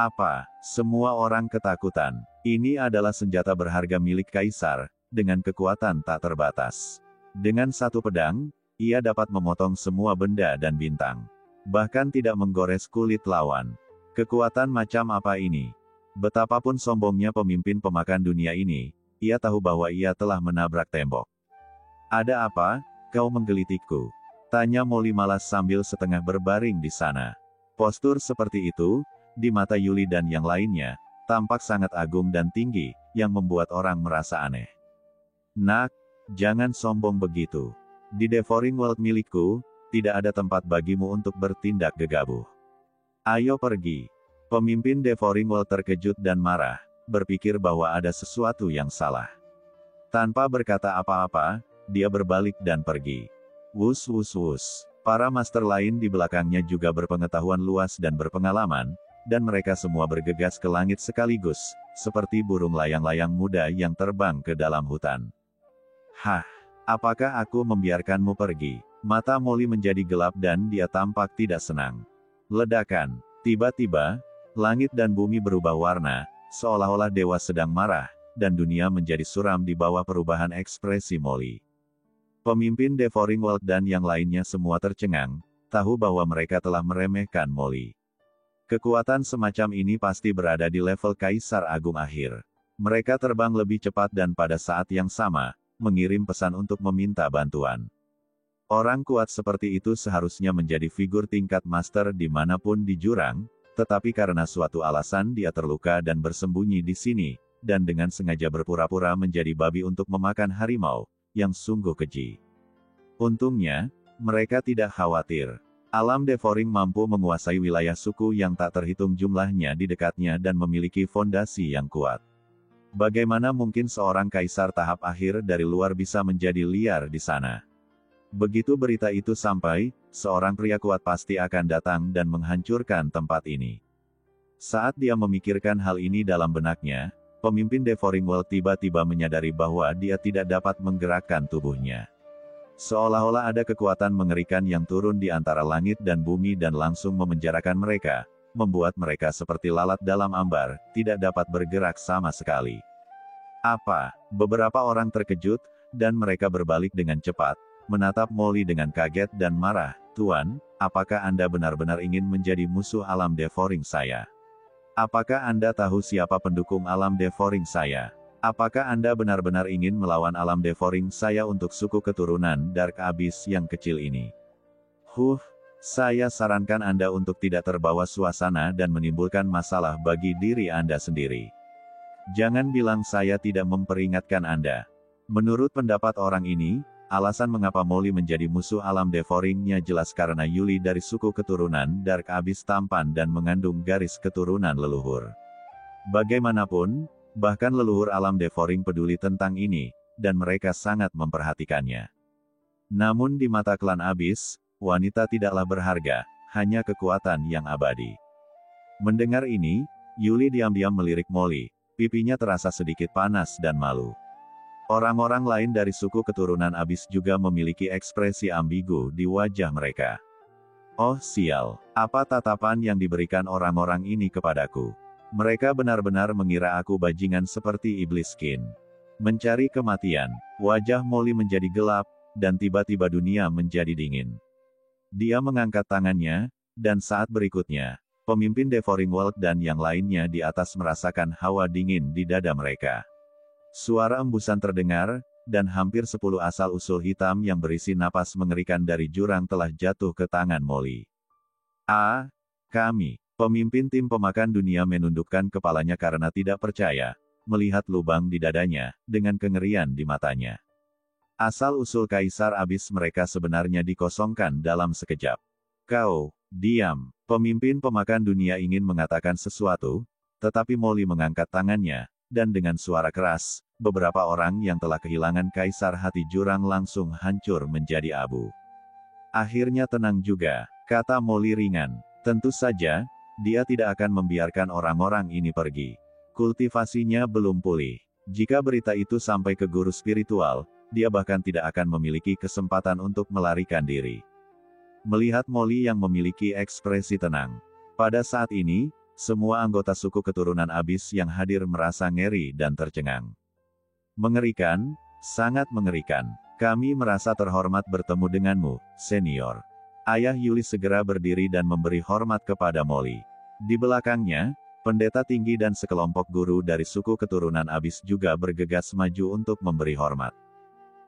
Apa? Semua orang ketakutan. Ini adalah senjata berharga milik kaisar, dengan kekuatan tak terbatas. Dengan satu pedang, ia dapat memotong semua benda dan bintang. Bahkan tidak menggores kulit lawan. Kekuatan macam apa ini? Betapapun sombongnya pemimpin pemakan dunia ini, ia tahu bahwa ia telah menabrak tembok. Ada apa? Kau menggelitikku? Tanya Molly malas sambil setengah berbaring di sana. Postur seperti itu, di mata Yuli dan yang lainnya, tampak sangat agung dan tinggi, yang membuat orang merasa aneh. Nak, jangan sombong begitu. Di Devouring World milikku, tidak ada tempat bagimu untuk bertindak gegabah. Ayo pergi. Pemimpin Devouring World terkejut dan marah, berpikir bahwa ada sesuatu yang salah. Tanpa berkata apa-apa, dia berbalik dan pergi. Wus wus wus. Para master lain di belakangnya juga berpengetahuan luas dan berpengalaman, dan mereka semua bergegas ke langit sekaligus, seperti burung layang-layang muda yang terbang ke dalam hutan. Hah, apakah aku membiarkanmu pergi? Mata Molly menjadi gelap dan dia tampak tidak senang. Ledakan. Tiba-tiba, langit dan bumi berubah warna, seolah-olah dewa sedang marah, dan dunia menjadi suram di bawah perubahan ekspresi Molly. Pemimpin Devouring World dan yang lainnya semua tercengang, tahu bahwa mereka telah meremehkan Molly. Kekuatan semacam ini pasti berada di level Kaisar Agung akhir. Mereka terbang lebih cepat dan pada saat yang sama, mengirim pesan untuk meminta bantuan. Orang kuat seperti itu seharusnya menjadi figur tingkat master dimanapun di jurang, tetapi karena suatu alasan dia terluka dan bersembunyi di sini, dan dengan sengaja berpura-pura menjadi babi untuk memakan harimau, yang sungguh keji. Untungnya, mereka tidak khawatir. Alam Devouring mampu menguasai wilayah suku yang tak terhitung jumlahnya di dekatnya dan memiliki fondasi yang kuat. Bagaimana mungkin seorang kaisar tahap akhir dari luar bisa menjadi liar di sana? Begitu berita itu sampai, seorang pria kuat pasti akan datang dan menghancurkan tempat ini. Saat dia memikirkan hal ini dalam benaknya, pemimpin Devouring World tiba-tiba menyadari bahwa dia tidak dapat menggerakkan tubuhnya. Seolah-olah ada kekuatan mengerikan yang turun di antara langit dan bumi dan langsung memenjarakan mereka, membuat mereka seperti lalat dalam ambar, tidak dapat bergerak sama sekali. Apa? Beberapa orang terkejut, dan mereka berbalik dengan cepat, menatap Molly dengan kaget dan marah. Tuan, apakah Anda benar-benar ingin menjadi musuh alam Devouring saya? Apakah Anda tahu siapa pendukung alam Devouring saya? Apakah Anda benar-benar ingin melawan alam Devouring saya untuk suku keturunan Dark Abyss yang kecil ini? Saya sarankan Anda untuk tidak terbawa suasana dan menimbulkan masalah bagi diri Anda sendiri. Jangan bilang saya tidak memperingatkan Anda. Menurut pendapat orang ini, alasan mengapa Molly menjadi musuh alam Devouring-nya jelas karena Yuli dari suku keturunan Dark Abyss tampan dan mengandung garis keturunan leluhur. Bagaimanapun, bahkan leluhur alam Devouring peduli tentang ini, dan mereka sangat memperhatikannya. Namun di mata klan Abyss, wanita tidaklah berharga, hanya kekuatan yang abadi. Mendengar ini, Yuli diam-diam melirik Molly, pipinya terasa sedikit panas dan malu. Orang-orang lain dari suku keturunan Abyss juga memiliki ekspresi ambigu di wajah mereka. Oh sial, apa tatapan yang diberikan orang-orang ini kepadaku? Mereka benar-benar mengira aku bajingan seperti iblis Kin. Mencari kematian, wajah Molly menjadi gelap, dan tiba-tiba dunia menjadi dingin. Dia mengangkat tangannya, dan saat berikutnya, pemimpin Devouring World dan yang lainnya di atas merasakan hawa dingin di dada mereka. Suara embusan terdengar, dan hampir 10 asal-usul hitam yang berisi napas mengerikan dari jurang telah jatuh ke tangan Molly. Kami. Pemimpin tim pemakan dunia menundukkan kepalanya karena tidak percaya, melihat lubang di dadanya, dengan kengerian di matanya. Asal-usul Kaisar Abyss mereka sebenarnya dikosongkan dalam sekejap. Kau, diam. Pemimpin pemakan dunia ingin mengatakan sesuatu, tetapi Molly mengangkat tangannya, dan dengan suara keras, beberapa orang yang telah kehilangan Kaisar hati jurang langsung hancur menjadi abu. Akhirnya tenang juga, kata Molly ringan. Tentu saja, dia tidak akan membiarkan orang-orang ini pergi. Kultivasinya belum pulih. Jika berita itu sampai ke guru spiritual, dia bahkan tidak akan memiliki kesempatan untuk melarikan diri. Melihat Molly yang memiliki ekspresi tenang. Pada saat ini, semua anggota suku keturunan Abyss yang hadir merasa ngeri dan tercengang. Mengerikan, sangat mengerikan. Kami merasa terhormat bertemu denganmu, senior. Ayah Yuli segera berdiri dan memberi hormat kepada Molly. Di belakangnya, pendeta tinggi dan sekelompok guru dari suku keturunan Abyss juga bergegas maju untuk memberi hormat.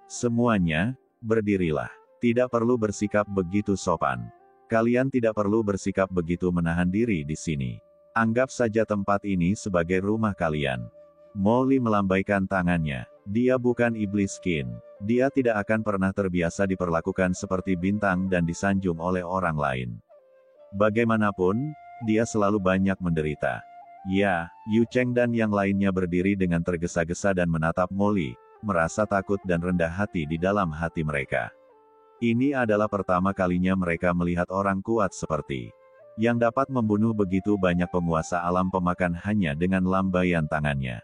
Semuanya, berdirilah. Tidak perlu bersikap begitu sopan. Kalian tidak perlu bersikap begitu menahan diri di sini. Anggap saja tempat ini sebagai rumah kalian. Molly melambaikan tangannya. Dia bukan iblis Kin. Dia tidak akan pernah terbiasa diperlakukan seperti bintang dan disanjung oleh orang lain. Bagaimanapun, dia selalu banyak menderita. Ya, Yu Cheng dan yang lainnya berdiri dengan tergesa-gesa dan menatap Molly, merasa takut dan rendah hati di dalam hati mereka. Ini adalah pertama kalinya mereka melihat orang kuat seperti yang dapat membunuh begitu banyak penguasa alam pemakan hanya dengan lambaian tangannya.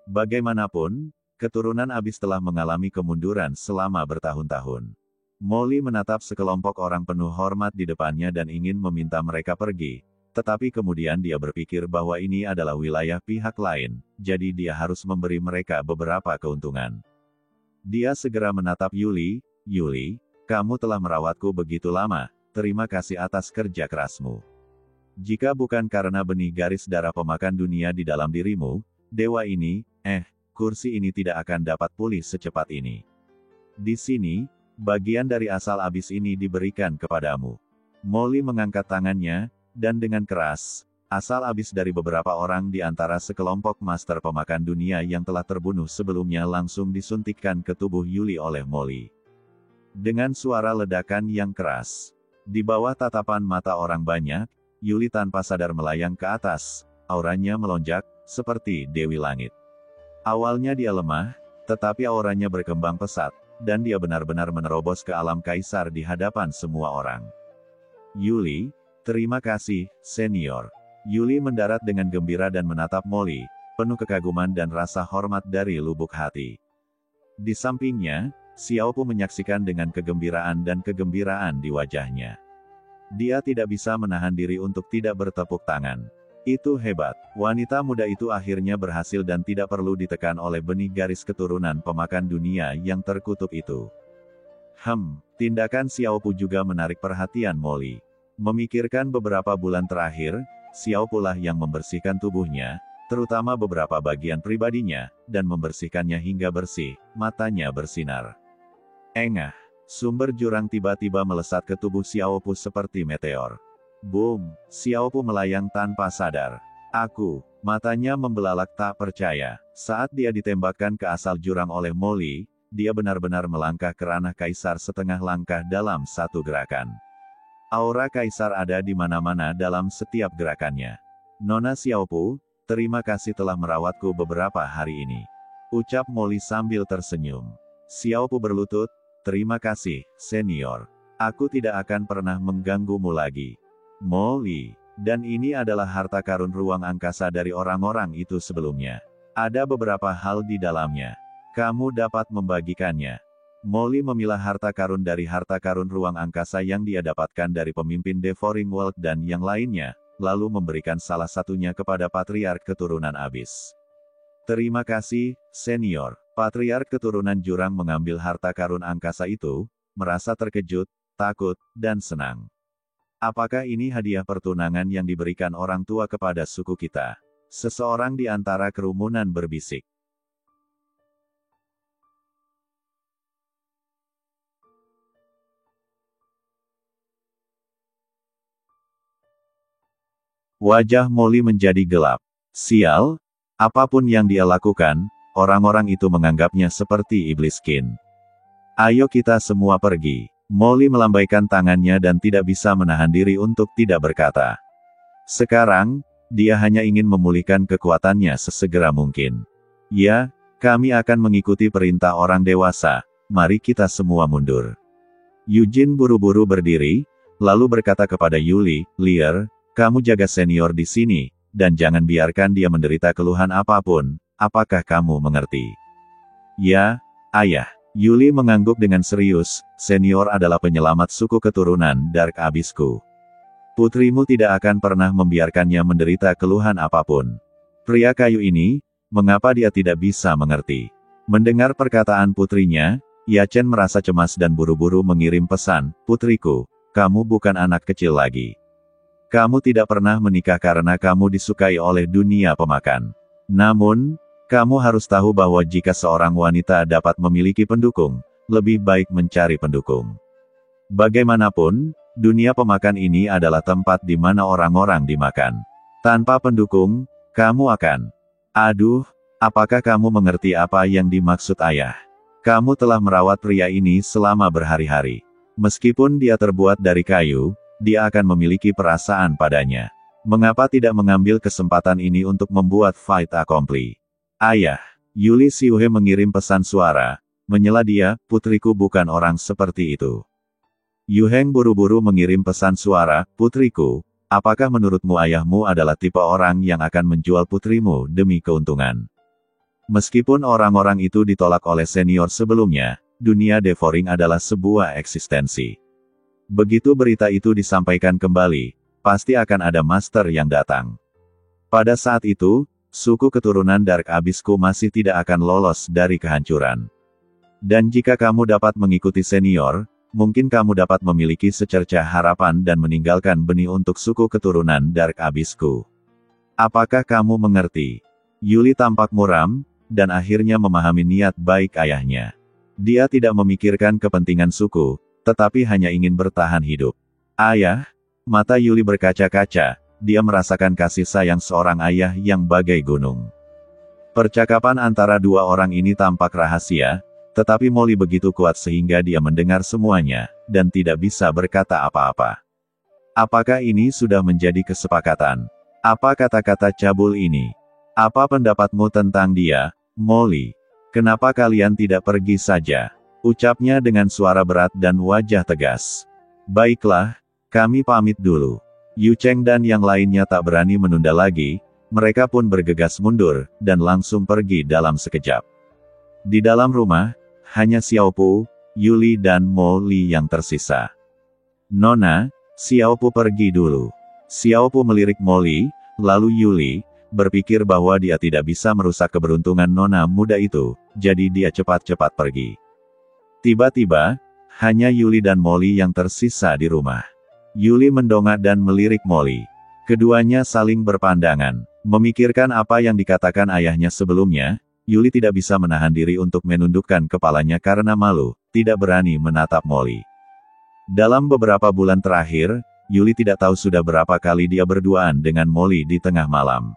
Bagaimanapun, keturunan Abyss telah mengalami kemunduran selama bertahun-tahun. Molly menatap sekelompok orang penuh hormat di depannya dan ingin meminta mereka pergi, tetapi kemudian dia berpikir bahwa ini adalah wilayah pihak lain, jadi dia harus memberi mereka beberapa keuntungan. Dia segera menatap Yuli. Yuli, kamu telah merawatku begitu lama, terima kasih atas kerja kerasmu. Jika bukan karena benih garis darah pemakan dunia di dalam dirimu, dewa ini, kursi ini tidak akan dapat pulih secepat ini. Di sini, bagian dari asal Abyss ini diberikan kepadamu. Molly mengangkat tangannya, dan dengan keras, asal Abyss dari beberapa orang di antara sekelompok master pemakan dunia yang telah terbunuh sebelumnya langsung disuntikkan ke tubuh Yuli oleh Molly. Dengan suara ledakan yang keras, di bawah tatapan mata orang banyak, Yuli tanpa sadar melayang ke atas, auranya melonjak, seperti Dewi Langit. Awalnya dia lemah, tetapi auranya berkembang pesat, dan dia benar-benar menerobos ke alam kaisar di hadapan semua orang. Yuli, terima kasih, senior. Yuli mendarat dengan gembira dan menatap Molly, penuh kekaguman dan rasa hormat dari lubuk hati. Di sampingnya, Xiaopu menyaksikan dengan kegembiraan dan kegembiraan di wajahnya. Dia tidak bisa menahan diri untuk tidak bertepuk tangan. Itu hebat. Wanita muda itu akhirnya berhasil dan tidak perlu ditekan oleh benih garis keturunan pemakan dunia yang terkutuk itu. Tindakan Xiaopu juga menarik perhatian Molly. Memikirkan beberapa bulan terakhir, Xiaopu lah yang membersihkan tubuhnya, terutama beberapa bagian pribadinya, dan membersihkannya hingga bersih, matanya bersinar. Engah, sumber jurang tiba-tiba melesat ke tubuh Xiaopu seperti meteor. Boom, Xiaopu melayang tanpa sadar. Matanya membelalak tak percaya. Saat dia ditembakkan ke asal jurang oleh Molly, dia benar-benar melangkah ke ranah kaisar setengah langkah dalam satu gerakan. Aura kaisar ada di mana-mana dalam setiap gerakannya. Nona Xiaopu, terima kasih telah merawatku beberapa hari ini. Ucap Molly sambil tersenyum. Xiaopu berlutut, terima kasih, senior. Aku tidak akan pernah mengganggumu lagi. Molly, dan ini adalah harta karun ruang angkasa dari orang-orang itu sebelumnya. Ada beberapa hal di dalamnya. Kamu dapat membagikannya. Molly memilah harta karun dari harta karun ruang angkasa yang dia dapatkan dari pemimpin Devouring World dan yang lainnya, lalu memberikan salah satunya kepada Patriark Keturunan Abyss. Terima kasih, senior. Patriark Keturunan Jurang mengambil harta karun angkasa itu, merasa terkejut, takut, dan senang. Apakah ini hadiah pertunangan yang diberikan orang tua kepada suku kita? Seseorang di antara kerumunan berbisik. Wajah Molly menjadi gelap. Sial, apapun yang dia lakukan, orang-orang itu menganggapnya seperti iblis Kin. Ayo kita semua pergi. Molly melambaikan tangannya dan tidak bisa menahan diri untuk tidak berkata. Sekarang, dia hanya ingin memulihkan kekuatannya sesegera mungkin. Ya, kami akan mengikuti perintah orang dewasa, mari kita semua mundur. Eugene buru-buru berdiri, lalu berkata kepada Yuli, Lear, kamu jaga senior di sini, dan jangan biarkan dia menderita keluhan apapun, apakah kamu mengerti? Ya, ayah. Yuli mengangguk dengan serius, senior adalah penyelamat suku keturunan Dark Abyssku. Putrimu tidak akan pernah membiarkannya menderita keluhan apapun. Pria kayu ini, mengapa dia tidak bisa mengerti? Mendengar perkataan putrinya, Yachen merasa cemas dan buru-buru mengirim pesan, "Putriku, kamu bukan anak kecil lagi. Kamu tidak pernah menikah karena kamu disukai oleh dunia pemakan. Namun, kamu harus tahu bahwa jika seorang wanita dapat memiliki pendukung, lebih baik mencari pendukung. Bagaimanapun, dunia pemakan ini adalah tempat di mana orang-orang dimakan. Tanpa pendukung, kamu akan... Aduh, apakah kamu mengerti apa yang dimaksud ayah? Kamu telah merawat pria ini selama berhari-hari. Meskipun dia terbuat dari kayu, dia akan memiliki perasaan padanya. Mengapa tidak mengambil kesempatan ini untuk membuat fait accompli? Ayah, Yuli Xiuhe mengirim pesan suara, menyela dia, putriku bukan orang seperti itu. Yu Heng buru-buru mengirim pesan suara, putriku, apakah menurutmu ayahmu adalah tipe orang yang akan menjual putrimu demi keuntungan? Meskipun orang-orang itu ditolak oleh senior sebelumnya, dunia devouring adalah sebuah eksistensi. Begitu berita itu disampaikan kembali, pasti akan ada master yang datang. Pada saat itu, suku keturunan Dark Abyssku masih tidak akan lolos dari kehancuran. Dan jika kamu dapat mengikuti senior, mungkin kamu dapat memiliki secercah harapan dan meninggalkan benih untuk suku keturunan Dark Abyssku. Apakah kamu mengerti? Yuli tampak muram, dan akhirnya memahami niat baik ayahnya. Dia tidak memikirkan kepentingan suku, tetapi hanya ingin bertahan hidup. Ayah, mata Yuli berkaca-kaca, dia merasakan kasih sayang seorang ayah yang bagai gunung. Percakapan antara dua orang ini tampak rahasia, tetapi Molly begitu kuat sehingga dia mendengar semuanya, dan tidak bisa berkata apa-apa. Apakah ini sudah menjadi kesepakatan? Apa kata-kata cabul ini? Apa pendapatmu tentang dia, Molly? Kenapa kalian tidak pergi saja? Ucapnya dengan suara berat dan wajah tegas. Baiklah, kami pamit dulu. Yu Cheng dan yang lainnya tak berani menunda lagi, mereka pun bergegas mundur, dan langsung pergi dalam sekejap. Di dalam rumah, hanya Xiaopu, Yuli dan Molly yang tersisa. Nona, Xiaopu pergi dulu. Xiaopu melirik Molly, lalu Yuli, berpikir bahwa dia tidak bisa merusak keberuntungan nona muda itu, jadi dia cepat-cepat pergi. Tiba-tiba, hanya Yuli dan Molly yang tersisa di rumah. Yuli mendongak dan melirik Molly. Keduanya saling berpandangan. Memikirkan apa yang dikatakan ayahnya sebelumnya, Yuli tidak bisa menahan diri untuk menundukkan kepalanya karena malu, tidak berani menatap Molly. Dalam beberapa bulan terakhir, Yuli tidak tahu sudah berapa kali dia berduaan dengan Molly di tengah malam.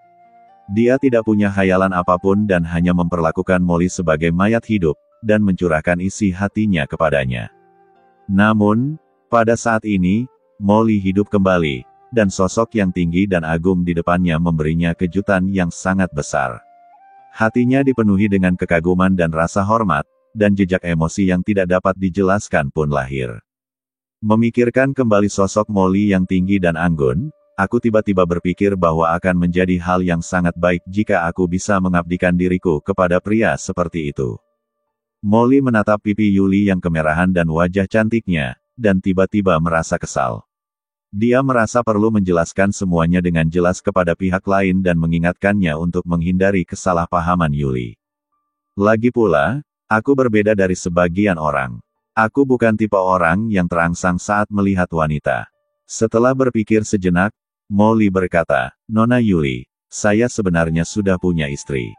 Dia tidak punya khayalan apapun dan hanya memperlakukan Molly sebagai mayat hidup, dan mencurahkan isi hatinya kepadanya. Namun, pada saat ini, Molly hidup kembali, dan sosok yang tinggi dan agung di depannya memberinya kejutan yang sangat besar. Hatinya dipenuhi dengan kekaguman dan rasa hormat, dan jejak emosi yang tidak dapat dijelaskan pun lahir. Memikirkan kembali sosok Molly yang tinggi dan anggun, aku tiba-tiba berpikir bahwa akan menjadi hal yang sangat baik jika aku bisa mengabdikan diriku kepada pria seperti itu. Molly menatap pipi Yuli yang kemerahan dan wajah cantiknya, dan tiba-tiba merasa kesal. Dia merasa perlu menjelaskan semuanya dengan jelas kepada pihak lain dan mengingatkannya untuk menghindari kesalahpahaman Yuli. Lagi pula, aku berbeda dari sebagian orang. Aku bukan tipe orang yang terangsang saat melihat wanita. Setelah berpikir sejenak, Molly berkata, Nona Yuli, saya sebenarnya sudah punya istri.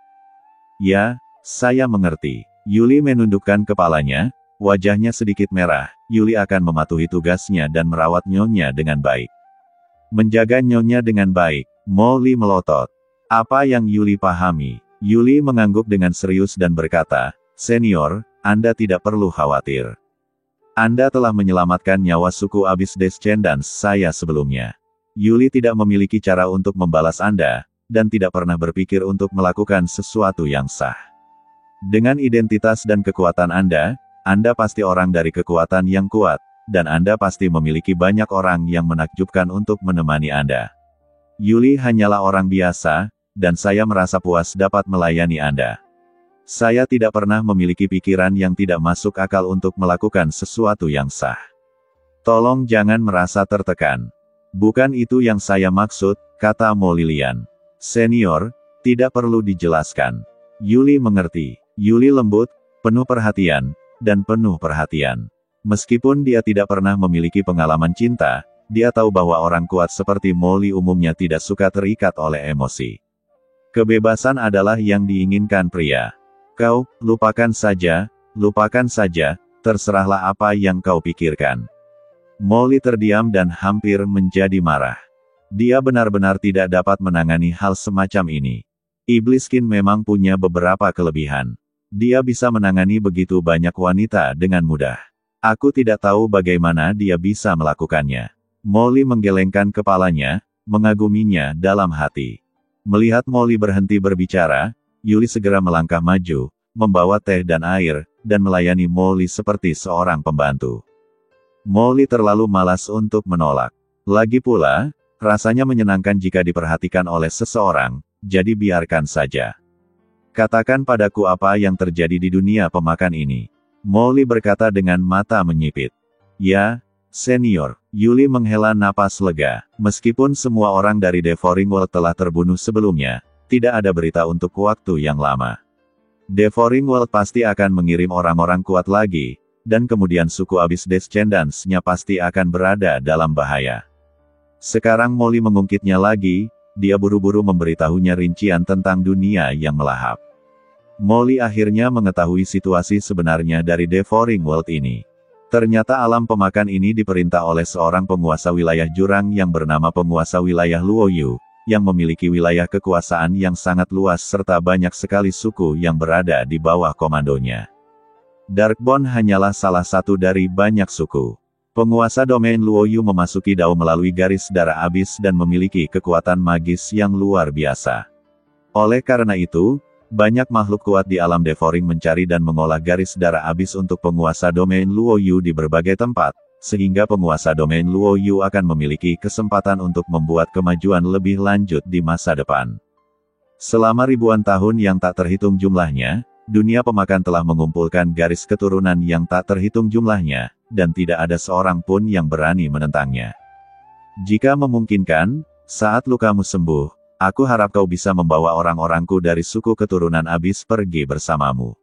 Ya, saya mengerti. Yuli menundukkan kepalanya, wajahnya sedikit merah. Yuli akan mematuhi tugasnya dan merawat nyonya dengan baik. Menjaga nyonya dengan baik, Molly melotot. Apa yang Yuli pahami? Yuli mengangguk dengan serius dan berkata, Senior, Anda tidak perlu khawatir. Anda telah menyelamatkan nyawa suku Abyss Descendants saya sebelumnya. Yuli tidak memiliki cara untuk membalas Anda, dan tidak pernah berpikir untuk melakukan sesuatu yang sah. Dengan identitas dan kekuatan Anda pasti orang dari kekuatan yang kuat, dan Anda pasti memiliki banyak orang yang menakjubkan untuk menemani Anda. Yuli hanyalah orang biasa, dan saya merasa puas dapat melayani Anda. Saya tidak pernah memiliki pikiran yang tidak masuk akal untuk melakukan sesuatu yang sah. Tolong jangan merasa tertekan. Bukan itu yang saya maksud, kata Mo Lilian. Senior, tidak perlu dijelaskan. Yuli mengerti. Yuli lembut, penuh perhatian, dan penuh perhatian. Meskipun dia tidak pernah memiliki pengalaman cinta, dia tahu bahwa orang kuat seperti Molly umumnya tidak suka terikat oleh emosi. Kebebasan adalah yang diinginkan pria. Kau, lupakan saja, terserahlah apa yang kau pikirkan. Molly terdiam dan hampir menjadi marah. Dia benar-benar tidak dapat menangani hal semacam ini. Ibliskin memang punya beberapa kelebihan. Dia bisa menangani begitu banyak wanita dengan mudah. Aku tidak tahu bagaimana dia bisa melakukannya. Molly menggelengkan kepalanya, mengaguminya dalam hati. Melihat Molly berhenti berbicara, Yuli segera melangkah maju, membawa teh dan air, dan melayani Molly seperti seorang pembantu. Molly terlalu malas untuk menolak. Lagi pula, rasanya menyenangkan jika diperhatikan oleh seseorang, jadi biarkan saja. Katakan padaku apa yang terjadi di dunia pemakan ini. Molly berkata dengan mata menyipit. Ya, senior. Yuli menghela napas lega. Meskipun semua orang dari Devouring World telah terbunuh sebelumnya, tidak ada berita untuk waktu yang lama. Devouring World pasti akan mengirim orang-orang kuat lagi, dan kemudian suku Abyss Descendants-nya pasti akan berada dalam bahaya. Sekarang Molly mengungkitnya lagi, dia buru-buru memberitahunya rincian tentang dunia yang melahap. Molly akhirnya mengetahui situasi sebenarnya dari Devouring World ini. Ternyata alam pemakan ini diperintah oleh seorang penguasa wilayah jurang yang bernama penguasa wilayah Luoyu, yang memiliki wilayah kekuasaan yang sangat luas serta banyak sekali suku yang berada di bawah komandonya. Darkbone hanyalah salah satu dari banyak suku. Penguasa domain Luoyu memasuki Dao melalui garis darah abis dan memiliki kekuatan magis yang luar biasa. Oleh karena itu, banyak makhluk kuat di alam Devouring mencari dan mengolah garis darah abis untuk penguasa domain Luoyu di berbagai tempat, sehingga penguasa domain Luoyu akan memiliki kesempatan untuk membuat kemajuan lebih lanjut di masa depan. Selama ribuan tahun yang tak terhitung jumlahnya, dunia pemakan telah mengumpulkan garis keturunan yang tak terhitung jumlahnya, dan tidak ada seorang pun yang berani menentangnya. Jika memungkinkan, saat lukamu sembuh, aku harap kau bisa membawa orang-orangku dari suku keturunan Abyss pergi bersamamu.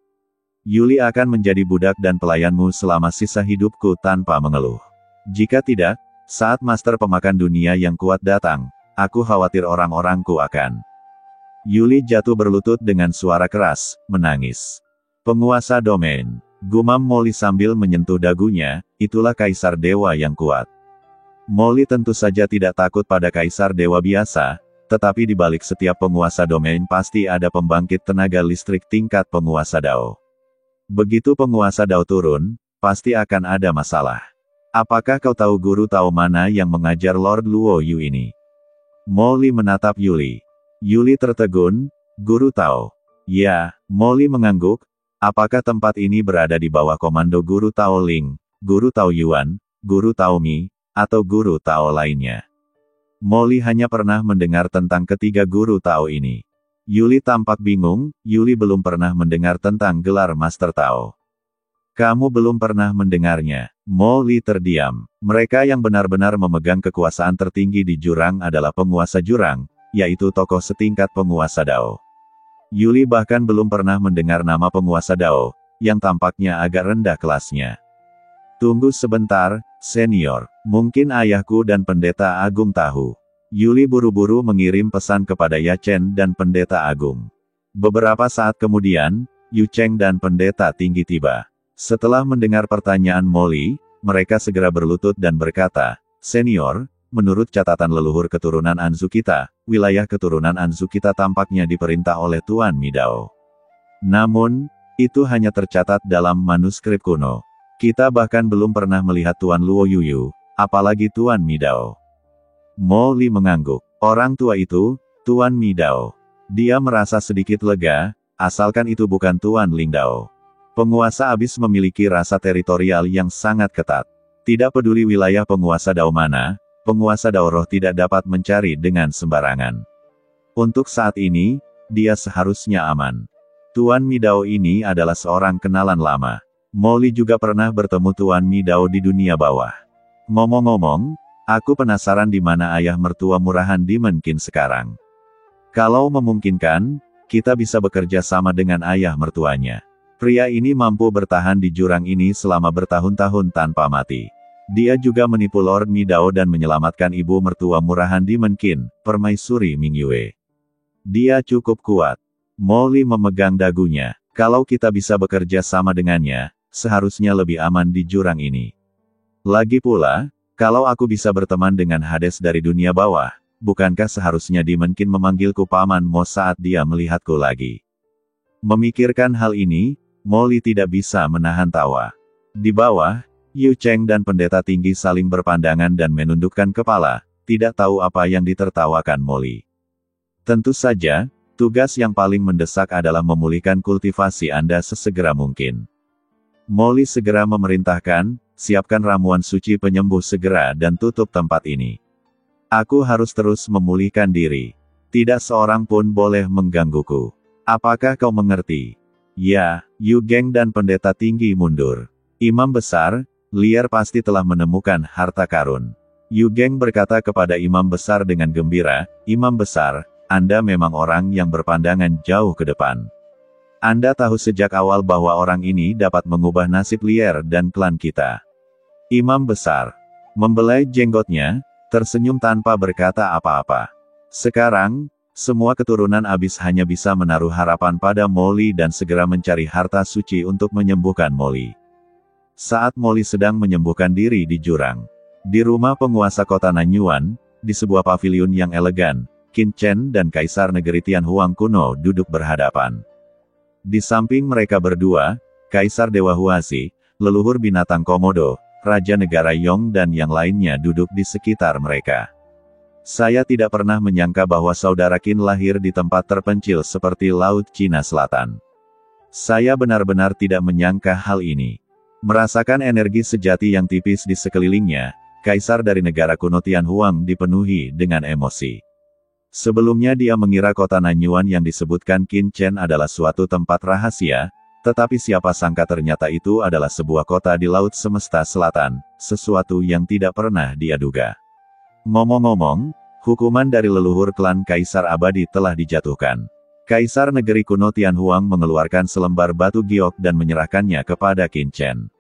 Yuli akan menjadi budak dan pelayanmu selama sisa hidupku tanpa mengeluh. Jika tidak, saat Master Pemakan Dunia yang kuat datang, aku khawatir orang-orangku akan... Yuli jatuh berlutut dengan suara keras, menangis. Penguasa domain, gumam Molly sambil menyentuh dagunya, itulah Kaisar Dewa yang kuat. Molly tentu saja tidak takut pada Kaisar Dewa biasa, tetapi di balik setiap penguasa domain pasti ada pembangkit tenaga listrik tingkat penguasa Dao. Begitu penguasa Dao turun, pasti akan ada masalah. Apakah kau tahu guru Tao mana yang mengajar Lord Luoyu ini? Molly menatap Yuli. Yuli tertegun, guru Tao. Ya, Molly mengangguk. Apakah tempat ini berada di bawah komando guru Tao Ling, guru Tao Yuan, guru Tao Mi, atau guru Tao lainnya? Molly hanya pernah mendengar tentang ketiga guru Tao ini. Yuli tampak bingung, Yuli belum pernah mendengar tentang gelar Master Tao. Kamu belum pernah mendengarnya. Molly terdiam. Mereka yang benar-benar memegang kekuasaan tertinggi di jurang adalah penguasa jurang, yaitu tokoh setingkat penguasa Dao. Yuli bahkan belum pernah mendengar nama penguasa Dao, yang tampaknya agak rendah kelasnya. Tunggu sebentar, senior. Mungkin ayahku dan pendeta agung tahu. Yuli buru-buru mengirim pesan kepada Yachen dan pendeta agung. Beberapa saat kemudian, Yu Cheng dan pendeta tinggi tiba. Setelah mendengar pertanyaan Molly, mereka segera berlutut dan berkata, Senior, menurut catatan leluhur keturunan Anzu kita, wilayah keturunan Anzu kita tampaknya diperintah oleh Tuan Midao. Namun, itu hanya tercatat dalam manuskrip kuno. Kita bahkan belum pernah melihat Tuan Luoyu, apalagi Tuan Midao. Molly mengangguk. Orang tua itu, Tuan Midao. Dia merasa sedikit lega, asalkan itu bukan Tuan Lingdao. Penguasa Abyss memiliki rasa teritorial yang sangat ketat. Tidak peduli wilayah penguasa Dao mana, penguasa Dao roh tidak dapat mencari dengan sembarangan. Untuk saat ini, dia seharusnya aman. Tuan Midao ini adalah seorang kenalan lama. Molly juga pernah bertemu Tuan Midao di dunia bawah. Ngomong-ngomong, Aku penasaran di mana ayah mertua murahan Demon King sekarang. Kalau memungkinkan, kita bisa bekerja sama dengan ayah mertuanya. Pria ini mampu bertahan di jurang ini selama bertahun-tahun tanpa mati. Dia juga menipu Lord Midao dan menyelamatkan ibu mertua murahan Demon King, Permaisuri Mingyue. Dia cukup kuat. Molly memegang dagunya. Kalau kita bisa bekerja sama dengannya, seharusnya lebih aman di jurang ini. Lagi pula, kalau aku bisa berteman dengan Hades dari dunia bawah, bukankah seharusnya Demon King memanggilku Paman Mo saat dia melihatku lagi? Memikirkan hal ini, Molly tidak bisa menahan tawa. Di bawah, Yu Cheng dan pendeta tinggi saling berpandangan dan menundukkan kepala, tidak tahu apa yang ditertawakan Molly. Tentu saja, tugas yang paling mendesak adalah memulihkan kultivasi Anda sesegera mungkin. Molly segera memerintahkan, siapkan ramuan suci penyembuh segera dan tutup tempat ini. Aku harus terus memulihkan diri. Tidak seorang pun boleh menggangguku. Apakah kau mengerti? Ya, Yu Geng dan pendeta tinggi mundur. Imam besar, Lier pasti telah menemukan harta karun. Yu Geng berkata kepada imam besar dengan gembira, Imam besar, Anda memang orang yang berpandangan jauh ke depan. Anda tahu sejak awal bahwa orang ini dapat mengubah nasib Lier dan klan kita. Imam besar membelai jenggotnya, tersenyum tanpa berkata apa-apa. Sekarang, semua keturunan abis hanya bisa menaruh harapan pada Molly dan segera mencari harta suci untuk menyembuhkan Molly. Saat Molly sedang menyembuhkan diri di jurang, di rumah penguasa kota Nanyuan, di sebuah paviliun yang elegan, Qin Chen dan Kaisar Negeri Tianhuang kuno duduk berhadapan. Di samping mereka berdua, Kaisar Dewa Huasi, leluhur binatang Komodo, Raja Negara Yong dan yang lainnya duduk di sekitar mereka. Saya tidak pernah menyangka bahwa saudara Qin lahir di tempat terpencil seperti Laut Cina Selatan. Saya benar-benar tidak menyangka hal ini. Merasakan energi sejati yang tipis di sekelilingnya, Kaisar dari negara kuno Tianhuang dipenuhi dengan emosi. Sebelumnya dia mengira kota Nanyuan yang disebutkan Qin Chen adalah suatu tempat rahasia, tetapi siapa sangka ternyata itu adalah sebuah kota di Laut Semesta Selatan, sesuatu yang tidak pernah dia duga. Ngomong-ngomong, hukuman dari leluhur klan Kaisar Abadi telah dijatuhkan. Kaisar negeri kuno Tianhuang mengeluarkan selembar batu giok dan menyerahkannya kepada Qin Chen.